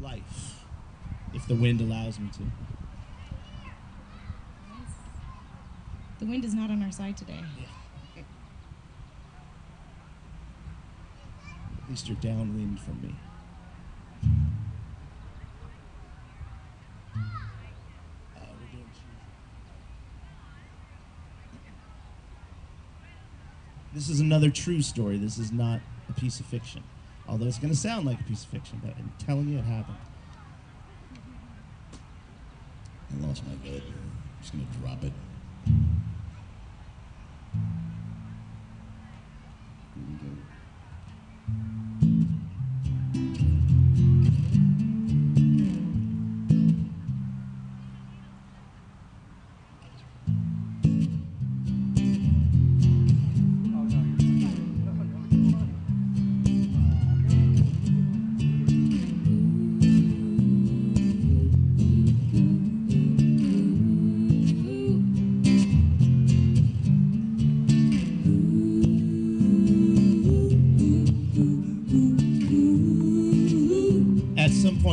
life, if the wind allows me to. The wind is not on our side today. Yeah. At least you're downwind from me. We're doing This is another true story. This is not a piece of fiction. Although it's going to sound like a piece of fiction, but I'm telling you it happened. I lost my bed. I'm just going to drop it. Here we go.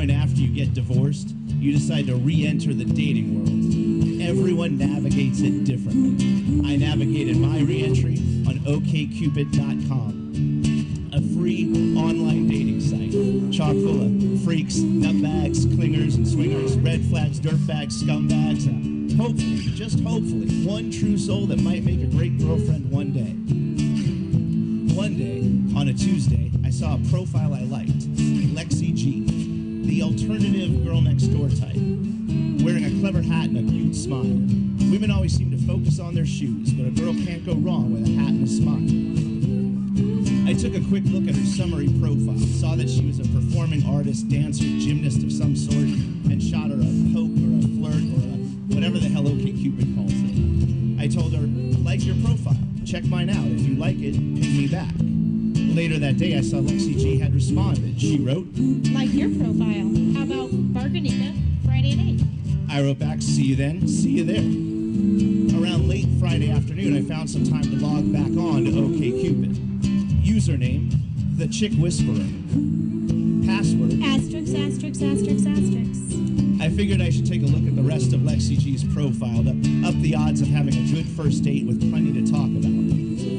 After you get divorced, you decide to re-enter the dating world. Everyone navigates it differently. I navigated my re-entry on okcupid.com, a free online dating site, chock full of freaks, nutbags, clingers and swingers, red flags, dirtbags, scumbags, and hopefully, just hopefully, one true soul that might make a great girlfriend one day. One day, on a Tuesday, I saw a profile I liked, Lexi G, the alternative girl next door type, wearing a clever hat and a cute smile. Women always seem to focus on their shoes, but a girl can't go wrong with a hat and a smile. I took a quick look at her summary profile, saw that she was a performing artist, dancer, gymnast of some sort, and shot her a poke or a flirt or a whatever the hell OkCupid calls it. I told her, like your profile, check mine out. If you like it, ping me back. Later that day, I saw Lexi G had responded. She wrote, Like your profile. How about Barganica Friday at 8? I wrote back, see you then, see you there. Around late Friday afternoon, I found some time to log back on to OkCupid. Username, The Chick Whisperer. Password, Asterisk, asterisk, asterisk, asterisk. I figured I should take a look at the rest of Lexi G's profile to up the odds of having a good first date with plenty to talk about.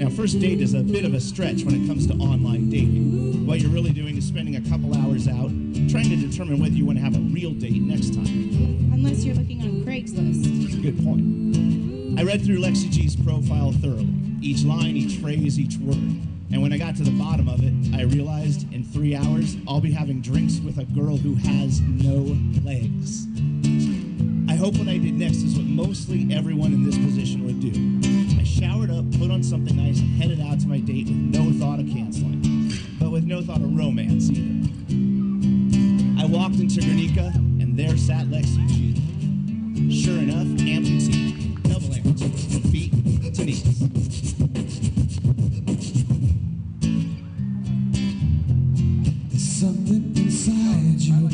Now, first date is a bit of a stretch when it comes to online dating. What you're really doing is spending a couple hours out, trying to determine whether you want to have a real date next time. Unless you're looking on Craigslist. That's a good point. I read through Lexi G's profile thoroughly, each line, each phrase, each word. And when I got to the bottom of it, I realized in 3 hours, I'll be having drinks with a girl who has no legs. I hope what I did next is what mostly everyone in this position would do. I showered up, put on something nice, and headed out to my date with no thought of canceling, but with no thought of romance either. I walked into Guernica, and there sat Lexi G. Sure enough, amputee, double amputee, from feet to knees. There's something inside you.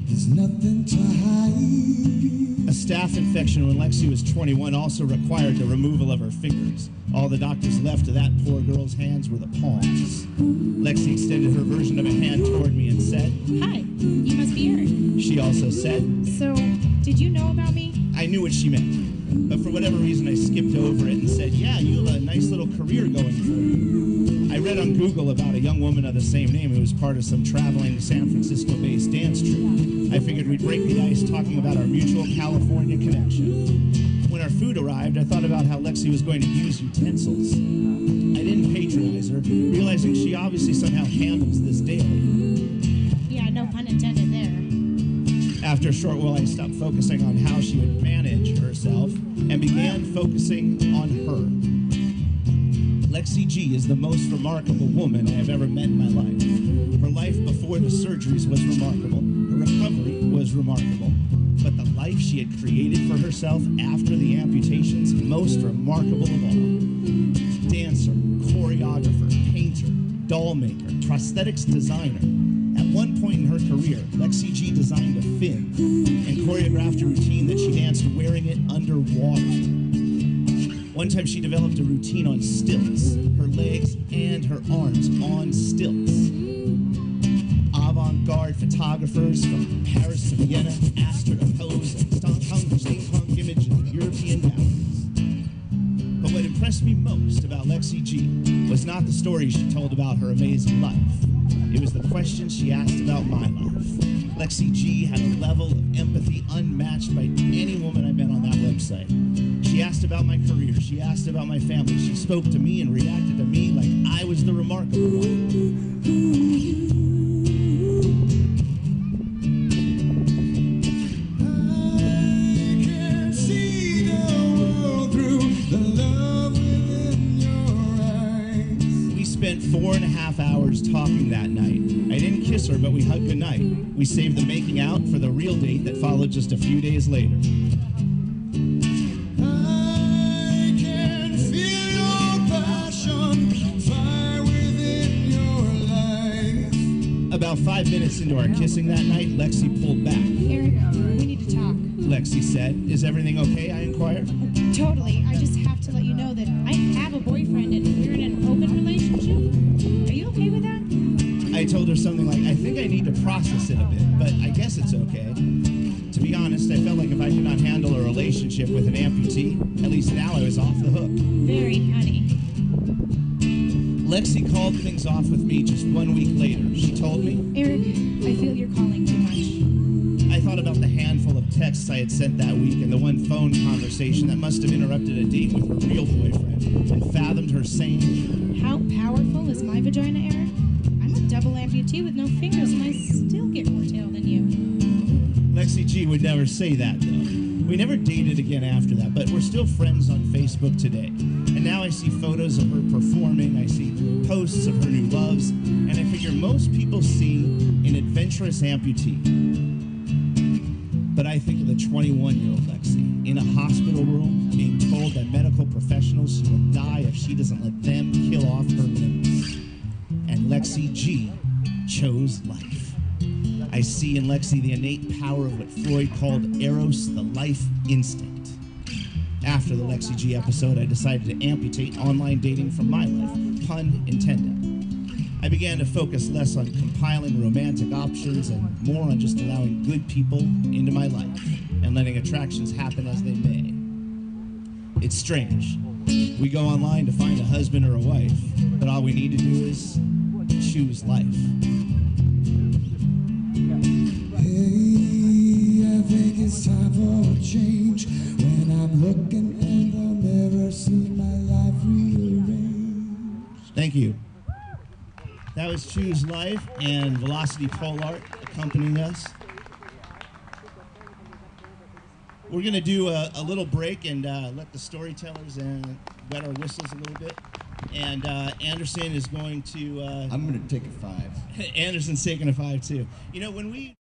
There's nothing to hide. A staph infection when Lexi was 21 also required the removal of her fingers. All the doctors left of that poor girl's hands were the palms. Lexi extended her version of a hand toward me and said, Hi, you must be Eric. She also said, So, did you know about me? I knew what she meant, but for whatever reason I skipped over it and said, yeah, you have a nice little career going for you. I read on Google about a young woman of the same name who was part of some traveling San Francisco-based dance troupe. I figured we'd break the ice talking about our mutual California connection. When our food arrived, I thought about how Lexi was going to use utensils. I didn't patronize her, realizing she obviously somehow handles this daily. Yeah, no pun intended there. After a short while, I stopped focusing on how she would manage herself and began focusing on her. Lexi G is the most remarkable woman I have ever met in my life. Her life before the surgeries was remarkable. Her recovery was remarkable. But the life she had created for herself after the amputations, most remarkable of all. Dancer, choreographer, painter, doll maker, prosthetics designer. At one point in her career, Lexi G designed a fin and choreographed a routine that she danced wearing it underwater. One time she developed a routine on stilts, her legs and her arms on stilts. photographers from Paris to Vienna asked her to pose and steampunk image in European galleries. But what impressed me most about Lexi G was not the stories she told about her amazing life. It was the questions she asked about my life. Lexi G had a level of empathy unmatched by any woman I met on that website. She asked about my career. She asked about my family. She spoke to me and reacted to me like I was the remarkable one. I can see the world through the love within your eyes. We spent 4.5 hours talking that night. I didn't kiss her, but we hugged goodnight. We saved the making out for the real date that followed just a few days later. I can feel your passion, fire within your life. About 5 minutes into our kissing that night, Lexi pulled back. Eric, we need to talk. Lexi said, "Is everything okay?" I inquired. Totally. I just have to let you know that I have a boyfriend and we're in an open relationship. Are you okay with that? I told her something like, "I think I need to process it a bit, but I guess it's okay." To be honest, I felt like if I could not handle a relationship with an amputee, at least now I was off the hook. Very punny. Lexi called things off with me just 1 week later. She told me, Eric, I feel you're calling too much. I thought about the handful of texts I had sent that week and the one phone conversation that must have interrupted a date with her real boyfriend, and fathomed her saying, How powerful is my vagina, Eric? I'm a double amputee with no fingers and I still get more tail than you. Lexi G would never say that, though. We never dated again after that, but we're still friends on Facebook today. And now I see photos of her performing, I see posts of her new loves, and I figure most people see an adventurous amputee. But I think of the 21-year-old Lexi in a hospital room being told by medical professionals she will die if she doesn't let them kill off her limbs. And Lexi G chose life. I see in Lexi the innate power of what Freud called eros, the life instinct. After the Lexi G episode, I decided to amputate online dating from my life, pun intended. I began to focus less on compiling romantic options and more on just allowing good people into my life and letting attractions happen as they may. It's strange. We go online to find a husband or a wife, but all we need to do is choose life. Hey, I think it's time for a change. When I'm looking in the mirror, see my life rearranged. Thank you. That was Choose Life and VelocityPoleArt accompanying us. We're going to do a little break and let the storytellers wet our whistles a little bit. And Anderson is going to... I'm going to take a 5. Anderson's taking a 5 too. You know, when we...